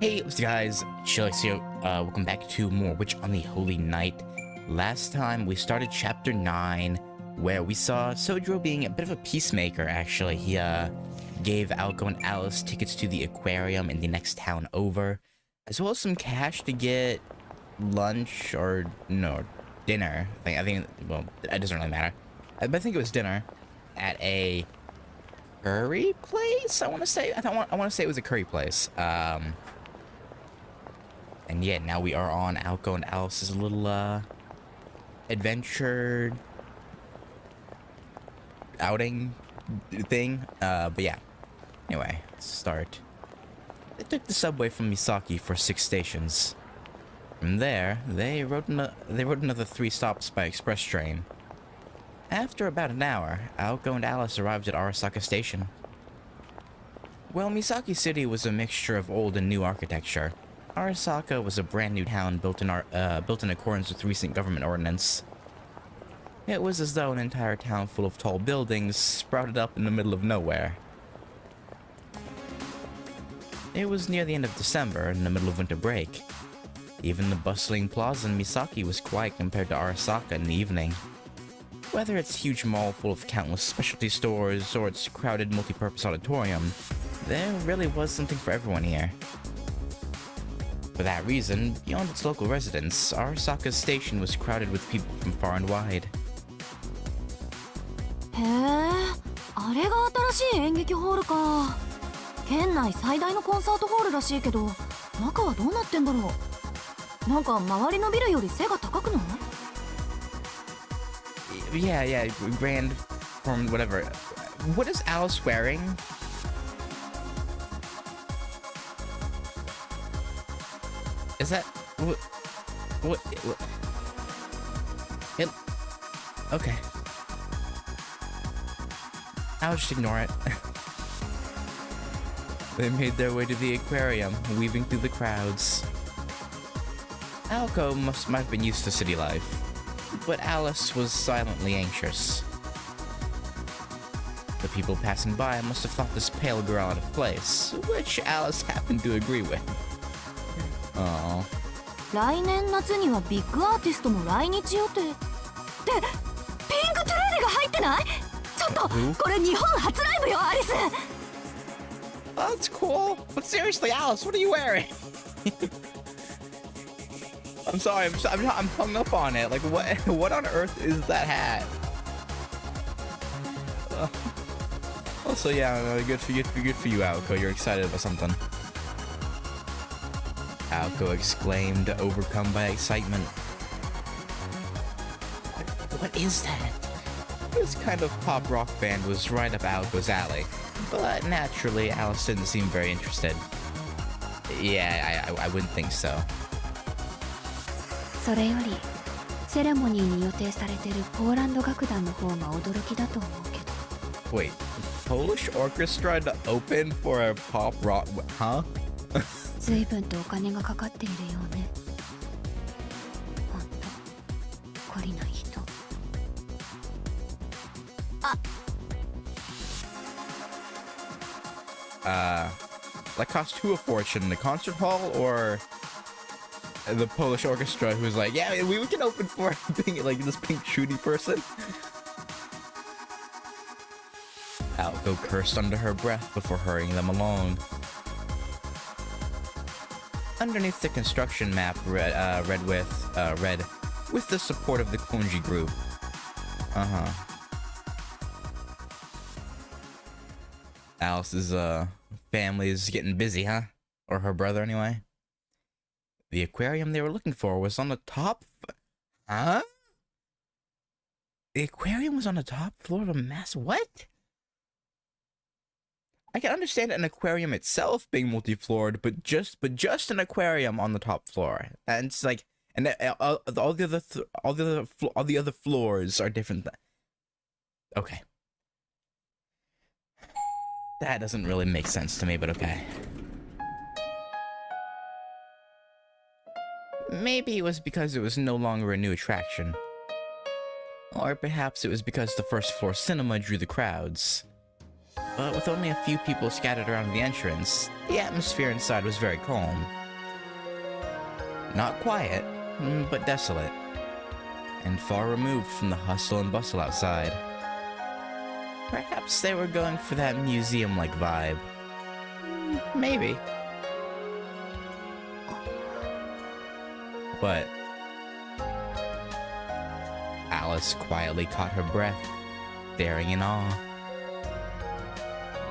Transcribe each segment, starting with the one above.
Hey, what's up guys, Chilix here, welcome back to more Witch on the Holy Night. Last time we started chapter 9, where we saw Sojiro being a bit of a peacemaker actually. He gave Aoko and Alice tickets to the aquarium in the next town over, as well as some cash to get lunch, or no, dinner. I think, well, it doesn't really matter. I think it was dinner at a curry place, I want to say. I want to say it was a curry place. And yeah, now we are on Aoko and Alice's little, adventure outing thing. But yeah. Anyway, let's start. They took the subway from Misaki for 6 stations. From there, they rode another 3 stops by express train. After about an hour, Aoko and Alice arrived at Arasaka Station. Well, Misaki City was a mixture of old and new architecture. Arasaka was a brand new town built in accordance with recent government ordinance. It was as though an entire town full of tall buildings sprouted up in the middle of nowhere. It was near the end of December, in the middle of winter break. Even the bustling plaza in Misaki was quiet compared to Arasaka in the evening. Whether its huge mall full of countless specialty stores or its crowded multi-purpose auditorium, there really was something for everyone here. For that reason, beyond its local residents, Arasaka's station was crowded with people from far and wide. へえ、あれが新しい演劇ホールか。県内最大のコンサートホールらしいけど、中はどうなってんだろう。なんか周りのビルより背が高くない？ Yeah, grand from whatever. What is Alice wearing? Is that what it, okay. I'll just ignore it. They made their way to the aquarium, weaving through the crowds. Aoko might have been used to city life, but Alice was silently anxious. The people passing by must have thought this pale girl out of place, which Alice happened to agree with. Oh. 来年夏にはビッグアーティストも来日予定。で、ピンクトゥルーレが入ってない？ちょっと、これ日本初ライブよ、アリス。That's cool. But seriously, Alice, what are you wearing? I'm sorry, I'm hung up on it. Like, what on earth is that hat? Also, yeah, good for you, Aoko. You're excited about something. Aoko exclaimed, overcome by excitement. What is that? This kind of pop rock band was right up Aoko's alley, but naturally, Alice didn't seem very interested. Yeah, I wouldn't think so. それより、セレモニーに予定されてるポーランド楽団の方が驚きだと思うけど。Wait, Polish orchestra to open for a pop rock? Huh? 随分とお金がかかっているようね。ほんと、懲りない人。That cost who a fortune? The concert hall or the Polish orchestra who's like, yeah, we can open for like this pink shooty person? Aoko cursed under her breath before hurrying them along. Underneath the construction map read with the support of the Konji group. Alice's family is getting busy, huh? Or her brother anyway. The aquarium they were looking for was on the top. Huh? The aquarium was on the top floor of a mass. What? I can understand an aquarium itself being multi-floored, but just an aquarium on the top floor. And it's like, and all the other floors are different. Okay. That doesn't really make sense to me, but okay. Maybe it was because it was no longer a new attraction. Or perhaps it was because the first floor cinema drew the crowds. but with only a few people scattered around the entrance, the atmosphere inside was very calm. Not quiet, but desolate, and far removed from the hustle and bustle outside. Perhaps they were going for that museum-like vibe. Maybe. But Alice quietly caught her breath, staring in awe,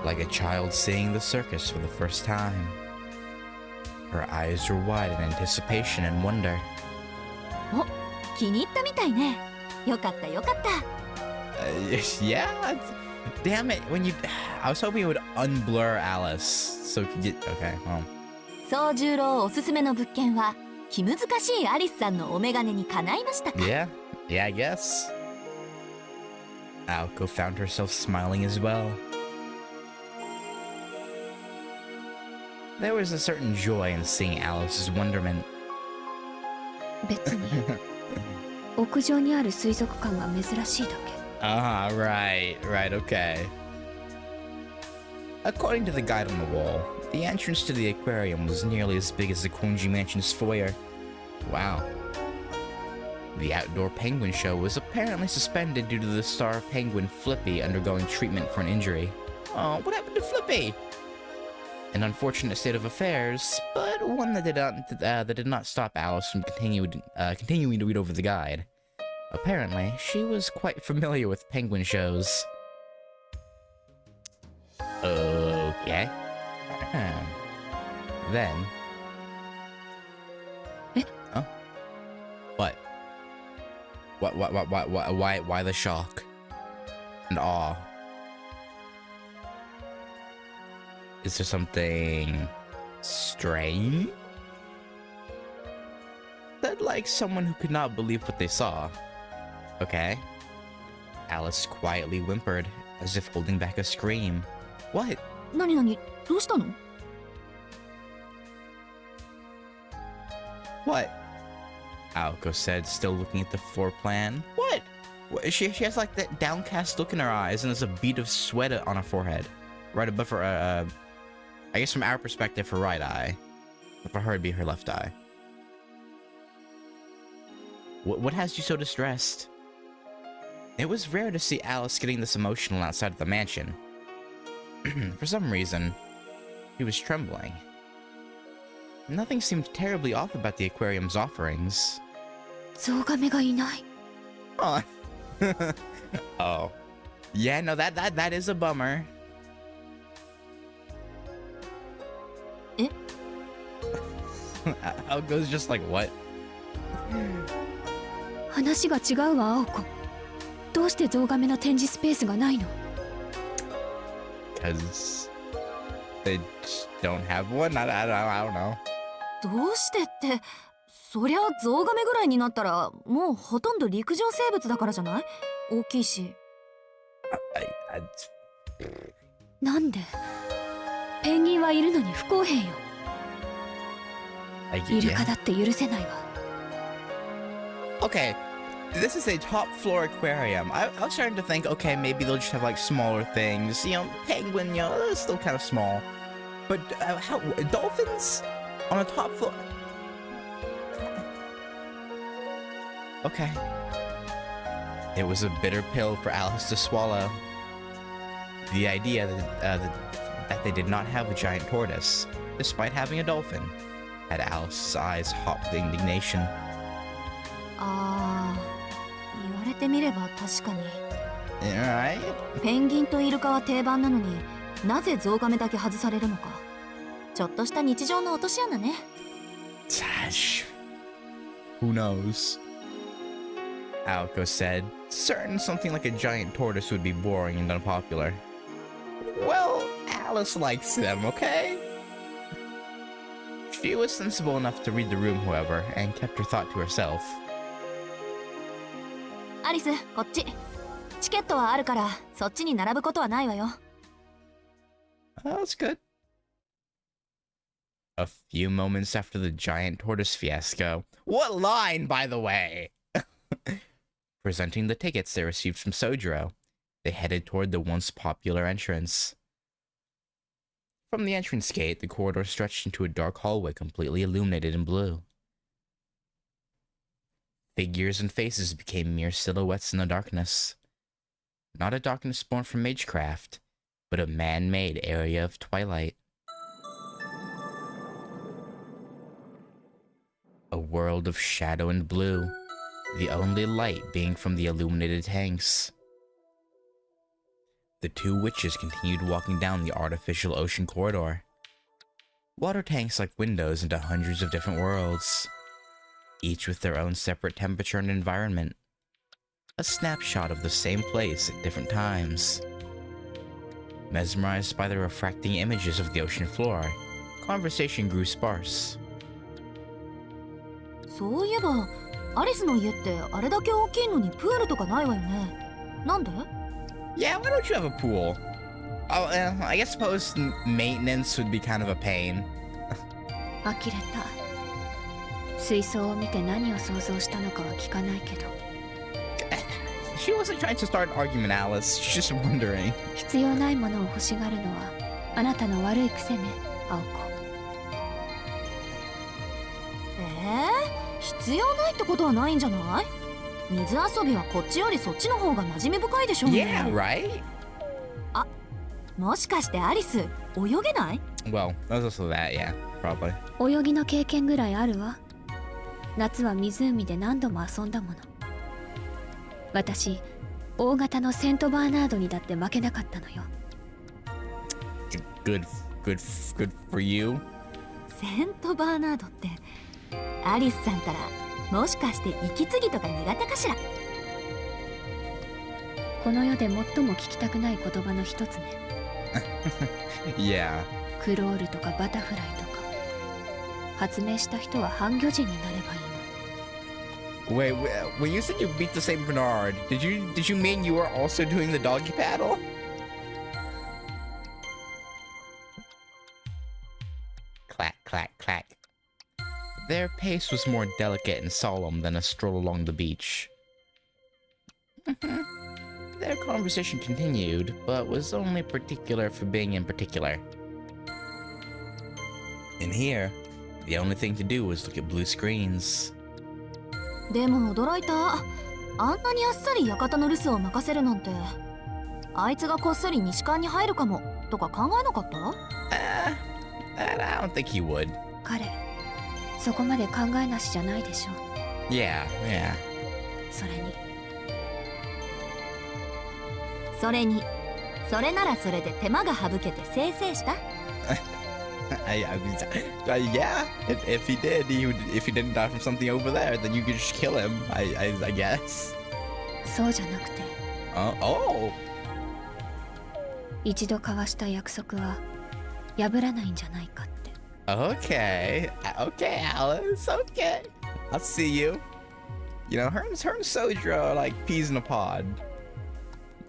like a child seeing the circus for the first time. Her eyes were wide in anticipation and wonder. お、気に入ったみたいね。よかったよかった。Yeah, damn it. I was hoping it would unblur Alice so we could get. Okay, well. 宗十郎おすすめの物件は気難しいアリスさんのお眼鏡にかないましたか。Yeah, I guess. Aoko found herself smiling as well. There was a certain joy in seeing Alice's wonderment. 別に屋上にある水族館が珍しいだけ。Right, okay. According to the guide on the wall, the entrance to the aquarium was nearly as big as the Konji Mansion's foyer. Wow. The outdoor penguin show was apparently suspended due to the star penguin Flippy undergoing treatment for an injury. Oh, what happened to Flippy? An unfortunate state of affairs, but one that did not stop Alice from continuing to read over the guide. Apparently, she was quite familiar with penguin shows. Okay. Then... Huh? What? Why the shock? And awe? Is there something... strange? That like someone who could not believe what they saw. Okay. Alice quietly whimpered, as if holding back a scream. What? 何々、どうしたの？ What? Aoko said, still looking at the floor plan. What? She has like that downcast look in her eyes, and there's a bead of sweat on her forehead. Right above her, I guess from our perspective, her right eye. But for her, it'd be her left eye. What has you so distressed? It was rare to see Alice getting this emotional outside of the mansion. For some reason, she was trembling. Nothing seemed terribly off about the aquarium's offerings. ゾウガメがいない。 Oh. Oh. Yeah, no, that is a bummer. え? Aoko's just like, what? 話が違うわ、アオコ。どうしてゾウガメの展示スペースがないの？ Because they just don't have one. I don't know. どうしてって、そりゃゾウガメぐらいになったらもうほとんど陸上生物だからじゃない？大きいし。なんで？ペンギンはいるのに不公平よ。イルカだって許せないわ。Okay, this is a top floor aquarium. I was starting to think, okay, maybe they'll just have like smaller things. You know, penguin, you know, they're still kind of small. But how dolphins on a top floor? Okay. It was a bitter pill for Alice to swallow. The idea that they did not have a giant tortoise, despite having a dolphin, had Alice's eyes hot with indignation. ああ、言われてみれば確かに。Right? ペンギンとイルカは定番なのになぜゾウガメだけ外されるのか。ちょっとした日常の落とし穴ね。Who knows? Aoko said, certain something like a giant tortoise would be boring and unpopular. Well, Alice likes them, okay? She was sensible enough to read the room, however, and kept her thought to herself. アリス、こっち。チケットはあるからそっちに並ぶことはないわよ。That's good. A few moments after the giant tortoise fiasco. What line, by the way? Presenting the tickets they received from Sojiro, they headed toward the once popular entrance. From the entrance gate, the corridor stretched into a dark hallway completely illuminated in blue. Figures and faces became mere silhouettes in the darkness. Not a darkness born from magecraft, but a man-made area of twilight. A world of shadow and blue, the only light being from the illuminated tanks. The two witches continued walking down the artificial ocean corridor. Water tanks like windows into hundreds of different worlds, each with their own separate temperature and environment. A snapshot of the same place at different times. Mesmerized by the refracting images of the ocean floor, conversation grew sparse. そういえばアリスの家ってあれだけ大きいのにプールとかないわよね。なんで？ Yeah, why don't you have a pool? Oh, I guess suppose maintenance would be kind of a pain. 呆れた。水槽を見て何を想像したのかは聞かないけど。She wasn't trying to start an argument, Alice. She's just wondering. 必要ないものを欲しがるのはあなたの悪い癖ね、青子。必要ないってことはないんじゃない？水遊びはこっちよりそっちの方が馴染み深いでしょうね。Yeah, right? あ、もしかしてアリス泳げない？ Well, there's also that, yeah, probably. 泳ぎの経験ぐらいあるわ。夏は湖で何度も遊んだもの。私、大型のセントバーナードにだって負けなかったのよ。Good for you. セントバーナードってアリスさんたらもしかして息継ぎとか苦手かしら？この世で最も聞きたくない言葉の一つね。Yeah. クロールとかバタフライとか発明した人は半魚人になればいいの。 Wait, when you said you beat the Saint Bernard, did you mean you were also doing the doggy paddle? Clack, clack, clack. Their pace was more delicate and solemn than a stroll along the beach. Their conversation continued, but was only particular for being in particular. In here, the only thing to do was look at blue screens. でも驚いた。あんなにあっさり館の留守を任せるなんて。あいつがこっそり西館に入るかもとか考えなかった？ I don't think he would. 彼、そこまで考えなしじゃないでしょ。Yeah. それに、それならそれで手間が省けてせいせいした。Yeah. If he did, if he didn't die from something over there, then you could just kill him. I guess. そうじゃなくて。Oh. 一度交わした約束は破らないんじゃないかって。Okay, Alice. Okay, I'll see you. You know, her and Soja are like peas in a pod.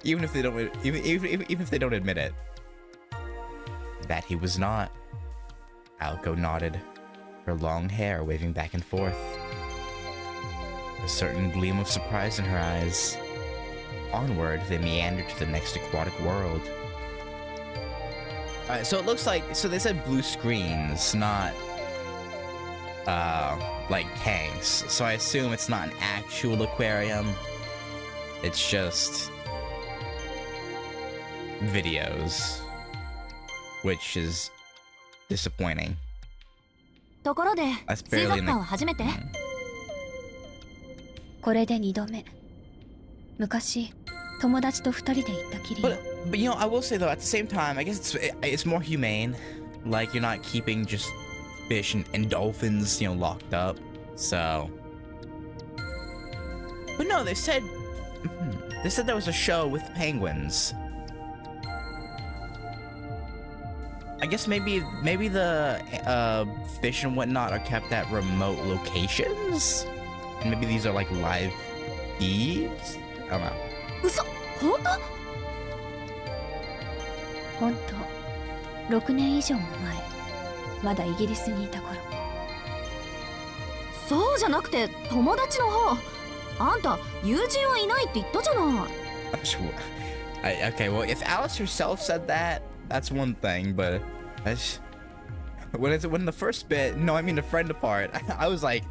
Even if they don't admit it. That he was not. Aoko nodded, her long hair waving back and forth. A certain gleam of surprise in her eyes. Onward, they meandered to the next aquatic world. Alright, so it looks like, so they said blue screens, not, like tanks. So I assume it's not an actual aquarium. It's just videos, which is disappointing. ところで、 That's 水 barely 族 an... 館は初めて？これで2度目。昔、友達と2人で行ったきりよ。But you know, I will say though, at the same time, I guess it's more humane. Like you're not keeping just fish and dolphins, you know, locked up. So, but no, they said there was a show with penguins. I guess maybe the fish and whatnot are kept at remote locations, and maybe these are like live feeds. I don't know. 嘘、本当？ほんと、6年以上も前、まだイギリスにいた頃。そうじゃなくて友達の方。あんた友人はいないって言ったじゃない。Okay, well, if Alice herself said that, that's one thing, but When the first bit, no, I mean the friend part, I was like,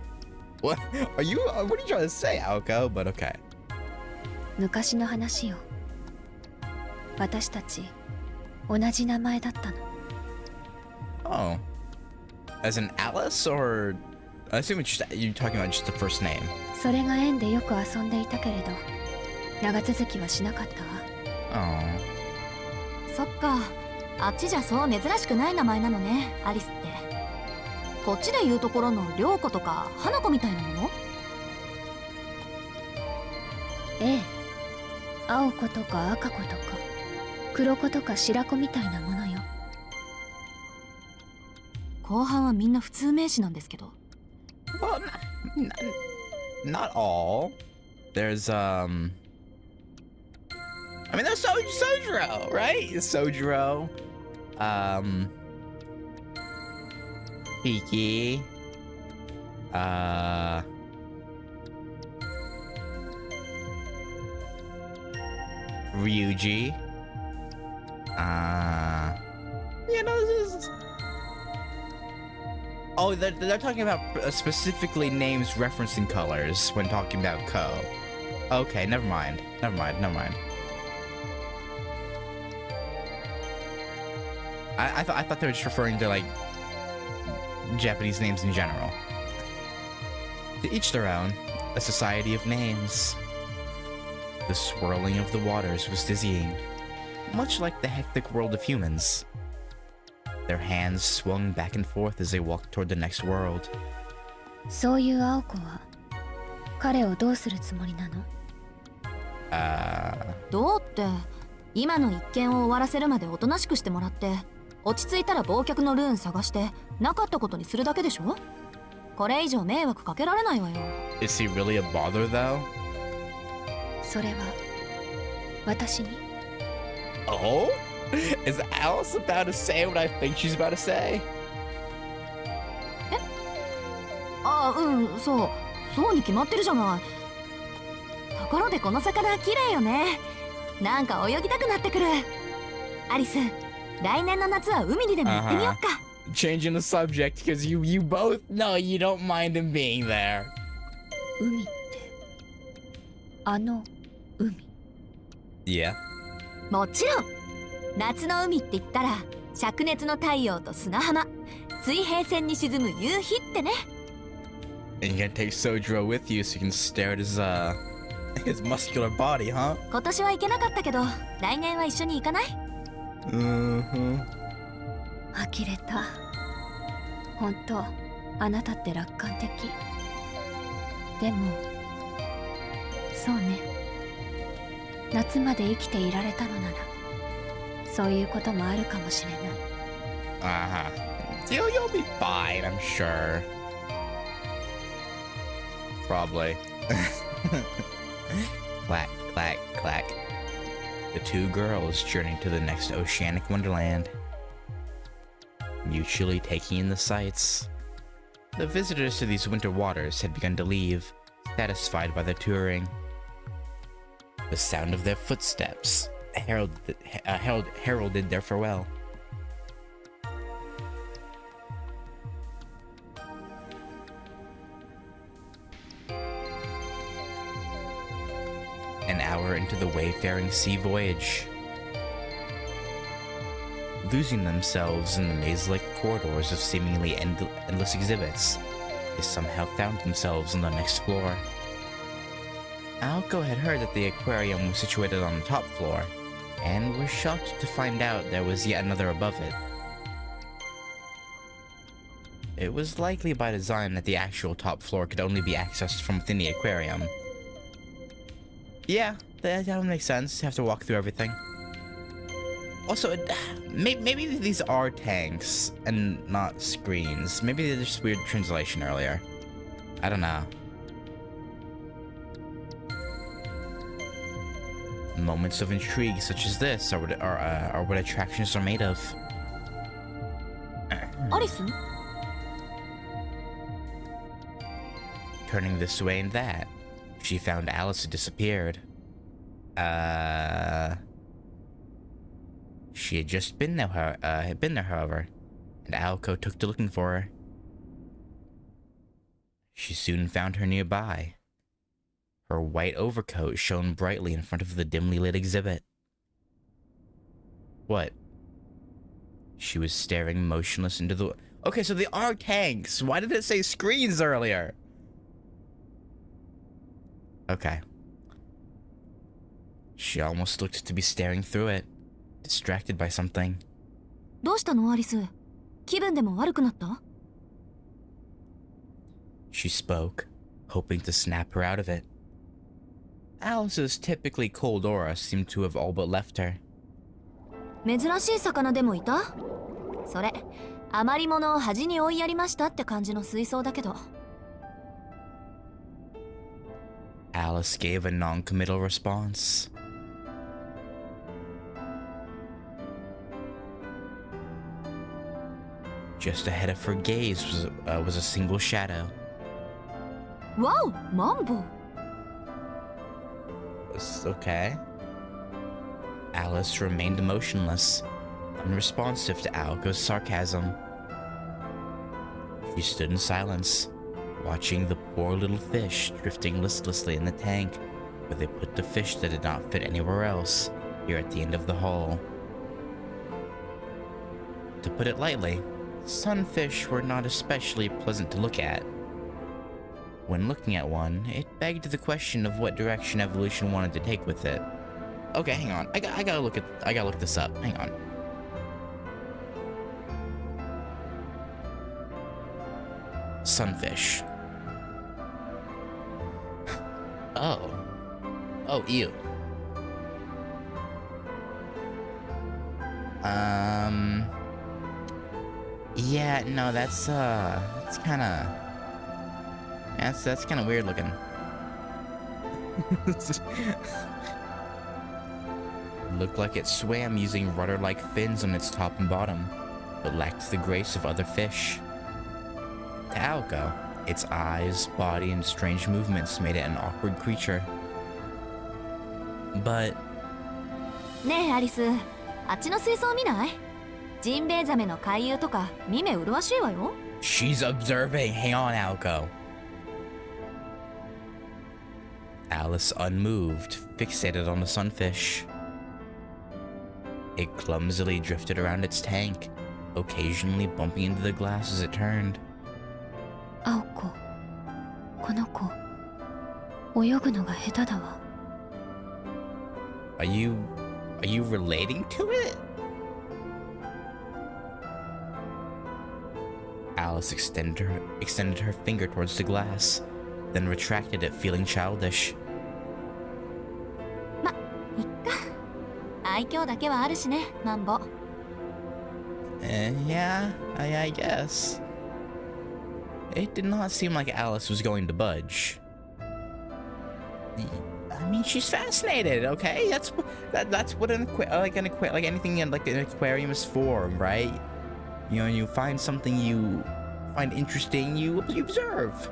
what are you trying to say, Aoko? But okay. 昔の話よ。私たち同じ名前だったの。Oh. As in Alice, or I assume you're talking about just the first name. それが縁でよく遊んでいたけれど、長続きはしなかったわ。Oh. そっか、あっちじゃそう珍しくない名前なのね、アリスって。こっちで言うところの涼子とか花子みたいなもの？ええ、青子とか赤子とか黒子とか白子みたいなものよ。後半はみんな普通名詞なんですけど。Well, not all. There's I mean, there's Sojiro, right? Sojiro, Hiki, Ryuji, you know, this is... Oh, they're talking about specifically names referencing colors when talking about Ko. Okay, never mind. I thought they were just referring to like Japanese names in general. To each their own, a society of names. The swirling of the waters was dizzying, much like the hectic world of humans. Their hands swung back and forth as they walked toward the next world. そういう青子は彼をどうするつもりなの？どうって、今の一件を終わらせるまでおとなしくしてもらって、落ち着いたら忘却のルーン探してなかったことにするだけでしょ？これ以上迷惑かけられないわよ。Is he really a bother though? それは私に。Oh? Is Alice about to say what I think she's about to say? あ、そうに決まってるじゃない。ところでこの魚綺麗よね。なんか泳ぎたくなってくる。アリス、来年の夏は海にでも行ってみよっか。Changing the subject because you both know you don't mind him being there. 海ってあの海。Yeah. もちろん。夏の海って言ったら灼熱の太陽と砂浜、水平線に沈む夕日ってね。And you're gonna take Sojiro with you so you can stare at his muscular body, huh? 今年は行けなかったけど、来年は一緒に行かない？Mm-hmm. 呆れた。本当、あなたって楽観的。でも、そうね。夏まで生きていられたのなら、そういうこともあるかもしれない。You'll be fine, I'm sure. Probably. Clack, clack, clack. The two girls journeyed to the next oceanic wonderland, mutually taking in the sights. The visitors to these winter waters had begun to leave, satisfied by their touring. The sound of their footsteps heralded their farewell. An hour into the wayfaring sea voyage, losing themselves in the maze-like corridors of seemingly endless exhibits, they somehow found themselves on the next floor. Aoko had heard that the aquarium was situated on the top floor, and was shocked to find out there was yet another above it. It was likely by design that the actual top floor could only be accessed from within the aquarium. Yeah, that would make sense. You have to walk through everything. Also, maybe these are tanks and not screens. Maybe there's just weird translation earlier. I don't know. Moments of intrigue such as this are what attractions are made of. Alice? Turning this way and that, she found Alice had disappeared. She had just been there, however. and Aoko took to looking for her. She soon found her nearby. Her white overcoat shone brightly in front of the dimly lit exhibit. What? She was staring motionless into the... Okay, so they are tanks. Why did it say screens earlier? Okay. She almost looked to be staring through it, distracted by something. どうしたのアリス？気分でも悪くなった？ She spoke, hoping to snap her out of it. Alice's typically cold aura seemed to have all but left her. 珍しい魚でもいた？それ、余り物を端に追いやりましたって感じの水槽だけど。Alice gave a non-committal response. Just ahead of her gaze was a single shadow. わお、マンボウ。Okay. Alice remained motionless, unresponsive to Aoko's sarcasm. She stood in silence, watching the poor little fish drifting listlessly in the tank, where they put the fish that did not fit anywhere else, here at the end of the hall. To put it lightly, sunfish were not especially pleasant to look at. When looking at one, it begged the question of what direction evolution wanted to take with it. Okay, hang on. I gotta look this up. Hang on. Sunfish. Oh. Oh, ew. Yeah, no, that's kinda... That's kinda weird looking. Looked like it swam using rudder-like fins on its top and bottom, but lacked the grace of other fish. To Aoko, its eyes, body, and strange movements made it an awkward creature. But... ねえアリス、あっちの水槽見ない？ジンベエザメの回遊とか見目麗しいわよ。 She's observing. Hang on, Aoko. Alice, unmoved, fixated on the sunfish. It clumsily drifted around its tank, occasionally bumping into the glass as it turned. アオコ、この子、泳ぐのが下手だわ。Are you relating to it? Alice extended her finger towards the glass, then retracted it, feeling childish. ま、いっか。愛嬌だけはあるしね、マンボ。Yeah, I guess. It did not seem like Alice was going to budge. I mean, she's fascinated. Okay, that's what anything in like an aquarium is for, right? You know, you find something you find interesting, you observe.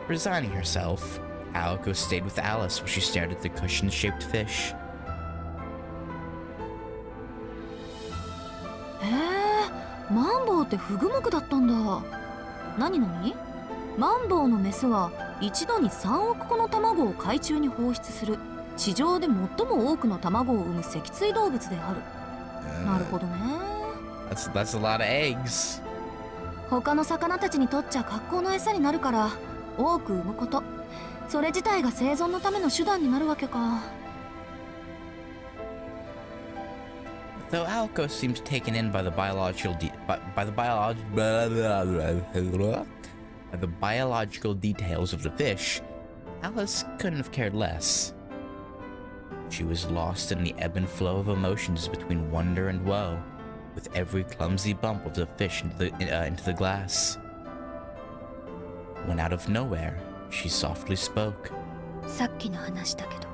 Resigning herself, Aoko stayed with Alice while she stared at the cushion-shaped fish. マンボウってフグ目だったんだ。何々？マンボウのメスは一度に3億個の卵を海中に放出する地上で最も多くの卵を産む脊椎動物である。なるほどね。That's a lot of eggs. 他の魚たちにとっちゃ格好の餌になるから多く産むこと。それ自体が生存のための手段になるわけか。Though Aoko seemed taken in by the biological details of the fish, Alice couldn't have cared less. She was lost in the ebb and flow of emotions between wonder and woe, with every clumsy bump of the fish into the glass. When out of nowhere, she softly spoke. さっきの話だけど。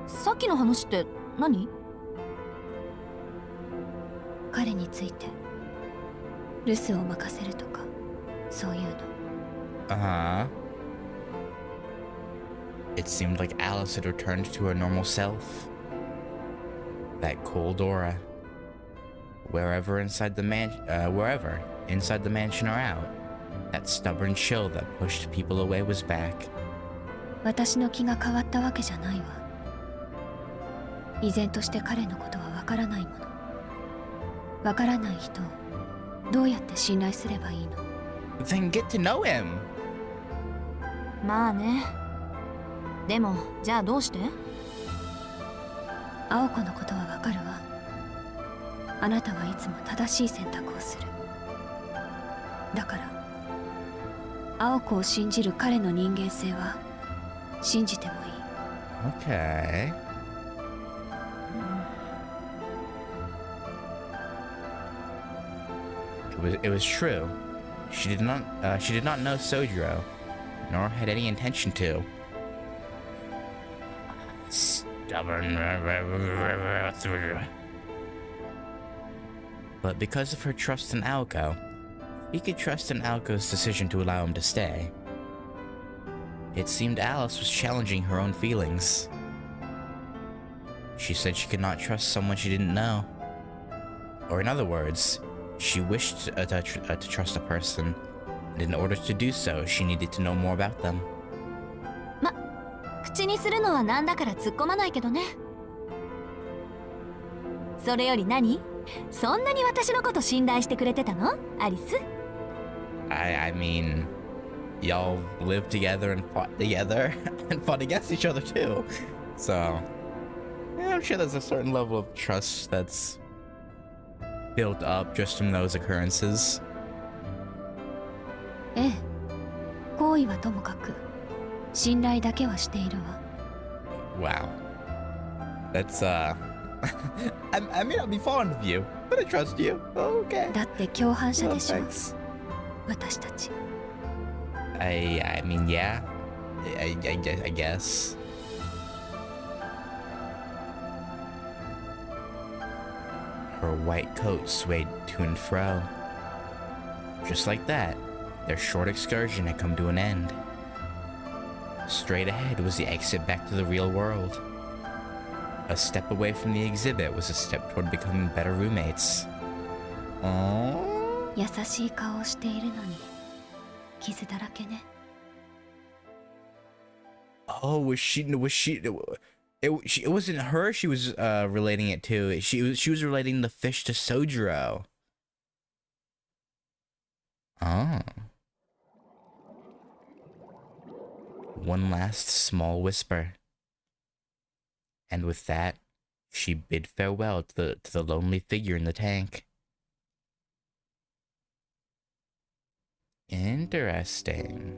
さっきの話って何？彼について留守を任せるとかそういうの。Uh-huh. It seemed like Alice had returned to her normal self. that cold aura. Wherever inside the mansion or out, that stubborn chill that pushed people away was back. 私の気が変わったわけじゃないわ。依然として彼のことはわからないもの。わからない人をどうやって信頼すればいいの？ Then get to know him. まあね。でもじゃあどうして？青子のことはわかるわ。あなたはいつも正しい選択をする。だから青子を信じる彼の人間性は信じてもいい。 Okay. It was true. She did not know Sojiro, nor had any intention to. Stubborn. But because of her trust in Aoko, he could trust in Aoko's decision to allow him to stay. It seemed Alice was challenging her own feelings. She said she could not trust someone she didn't know. Or in other words, she wished to trust a person, and in order to do so, she needed to know more about them. 口にするのはなんだから突っ込まないけどね。それより何？そんなに私のこと信頼してくれてたの？アリス？ I mean, y'all lived together and fought together and fought against each other too. So, yeah, I'm sure there's a certain level of trust that's built up just from those occurrences. ええ、行為はともかく信頼だけはしているわ。 Wow. That's, I may not be fond of you, but I trust you. Okay. だって共犯者 Well, でしょ、 thanks. 私たち。 I mean, yeah. I guess. Her white coat swayed to and fro. Just like that, their short excursion had come to an end. Straight ahead was the exit back to the real world. A step away from the exhibit was a step toward becoming better roommates. Aww. 優しい顔をしているのに傷だらけね。 Oh, it wasn't her she was relating it to. She was relating the fish to Sojiro. Oh. One last small whisper. And with that, she bid farewell to the lonely figure in the tank. Interesting.